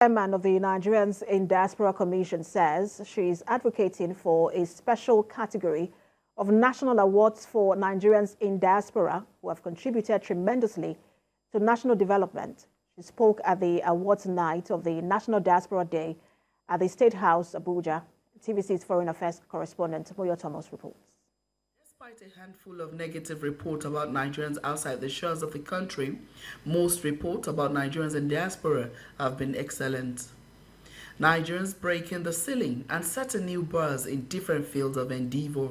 Chairman of the Nigerians in Diaspora Commission says she is advocating for a special category of national awards for Nigerians in diaspora who have contributed tremendously to national development. She spoke at the awards night of the National Diaspora Day at the State House, Abuja. TVC's Foreign Affairs correspondent Moyo Thomas reports. Despite a handful of negative reports about Nigerians outside the shores of the country, most reports about Nigerians in diaspora have been excellent. Nigerians breaking the ceiling and setting new bars in different fields of endeavor.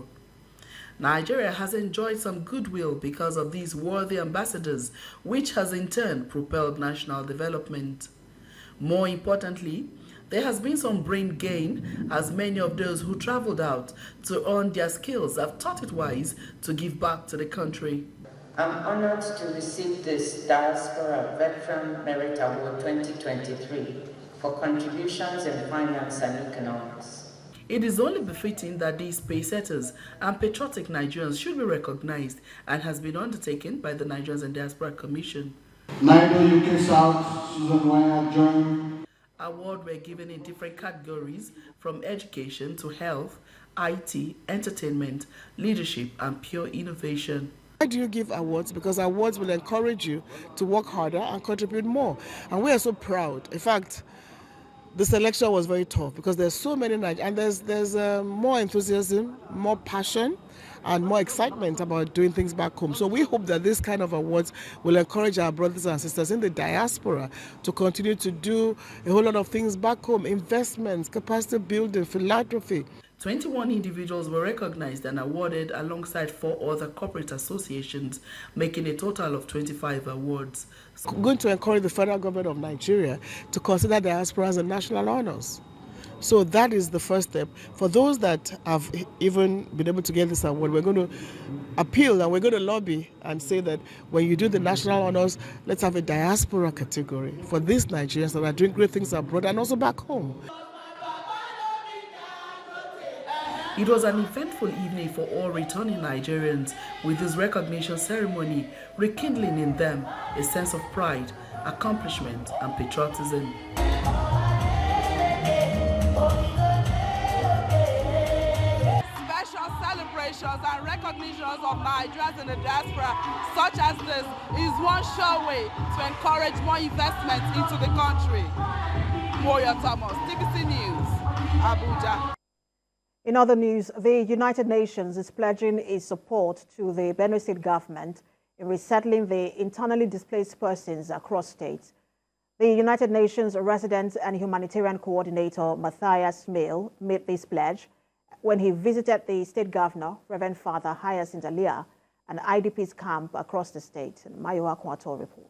Nigeria has enjoyed some goodwill because of these worthy ambassadors, which has in turn propelled national development. More importantly, there has been some brain gain, as many of those who traveled out to earn their skills have thought it wise to give back to the country. I'm honored to receive this Diaspora Veteran Merit Award 2023 for contributions in finance and economics. It is only befitting that these pacesetters and patriotic Nigerians should be recognized and has been undertaken by the Nigerians and Diaspora Commission. NIDCOM UK South, Susan Wayne joined. Awards were given in different categories from education to health, IT, entertainment, leadership, and pure innovation. Why do you give awards? Because awards will encourage you to work harder and contribute more. And we are so proud. In fact, the selection was very tough because there's so many and there's more enthusiasm, more passion, and more excitement about doing things back home. So we hope that this kind of awards will encourage our brothers and sisters in the diaspora to continue to do a whole lot of things back home: investments, capacity building, philanthropy. 21 individuals were recognized and awarded alongside 4 other corporate associations, making a total of 25 awards. I'm going to encourage the federal government of Nigeria to consider diaspora as a national honors. So that is the first step. For those that have even been able to get this award, we're going to appeal and we're going to lobby and say that when you do the national honors, let's have a diaspora category for these Nigerians that are doing great things abroad and also back home. It was an eventful evening for all returning Nigerians, with this recognition ceremony rekindling in them a sense of pride, accomplishment, and patriotism. Special celebrations and recognitions of Nigerians in the diaspora, such as this, is one sure way to encourage more investment into the country. Moyo Thomas, TVC News, Abuja. In other news, the United Nations is pledging its support to the Benue State government in resettling the internally displaced persons across states. The United Nations Resident and Humanitarian Coordinator Matthias Mill made this pledge when he visited the state governor, Reverend Father Hyacinth Alia, an IDP's camp across the state. Mayowa Kwato reports.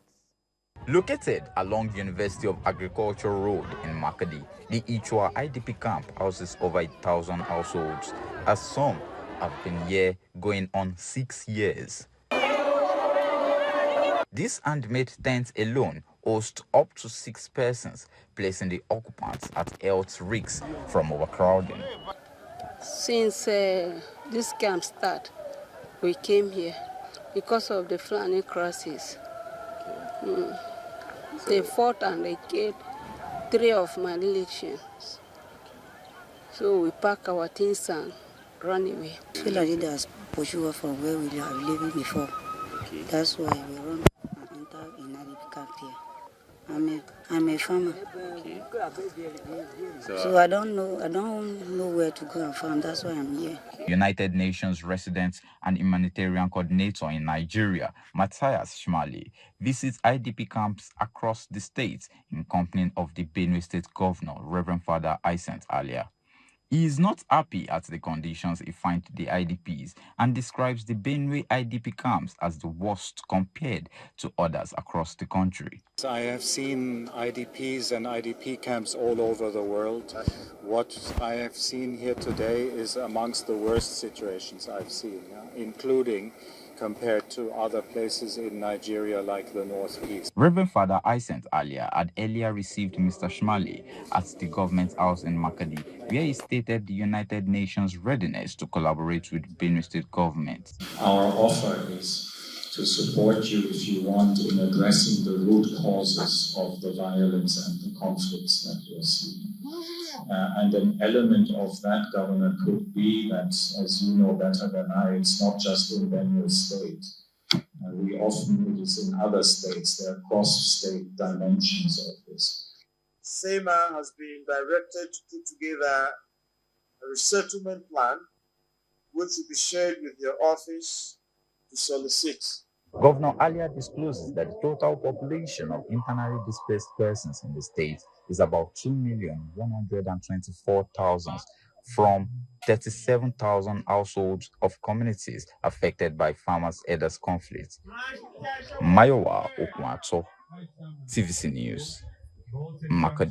Located along University of Agriculture Road in Makadi, the Ichwa IDP camp houses over 1,000 households, as some have been here going on 6 years. This handmade tent alone hosts up to 6 persons, placing the occupants at health risks from overcrowding. Since this camp started, we came here because of the flooding crisis. They fought and they killed 3 of my relatives. So we pack our things and run away. I feel like there's pursue from where we have lived before. Okay. That's why we run and enter in IDP camp here. I'm a farmer. Okay. So I don't know where to go and farm. That's why I'm here. United Nations Resident and Humanitarian Coordinator in Nigeria, Matthias Shmali, visits IDP camps across the state in company of the Benue State Governor, Reverend Father Hyacinth Alia. He is not happy at the conditions he finds the IDPs and describes the Benue IDP camps as the worst compared to others across the country. I have seen IDPs and IDP camps all over the world. What I have seen here today is amongst the worst situations I've seen, including compared to other places in Nigeria like the Northeast. Reverend Father Hyacinth Alia had earlier received Mr. Shmali at the government house in Makadi, where he stated the United Nations readiness to collaborate with Benue State government. Our offer is to support you if you want in addressing the root causes of the violence and the conflicts that you're seeing. And an element of that, Governor, could be that, as you know better than I, it's not just in Benue State. It is in other states. There are cross-state dimensions of this. SEMA has been directed to put together a resettlement plan which will be shared with your office to solicit. Governor earlier discloses that the total population of internally displaced persons in the state is about 2,124,000 from 37,000 households of communities affected by farmers-herders conflict. Mayowa Okwato, TVC News, Makadi.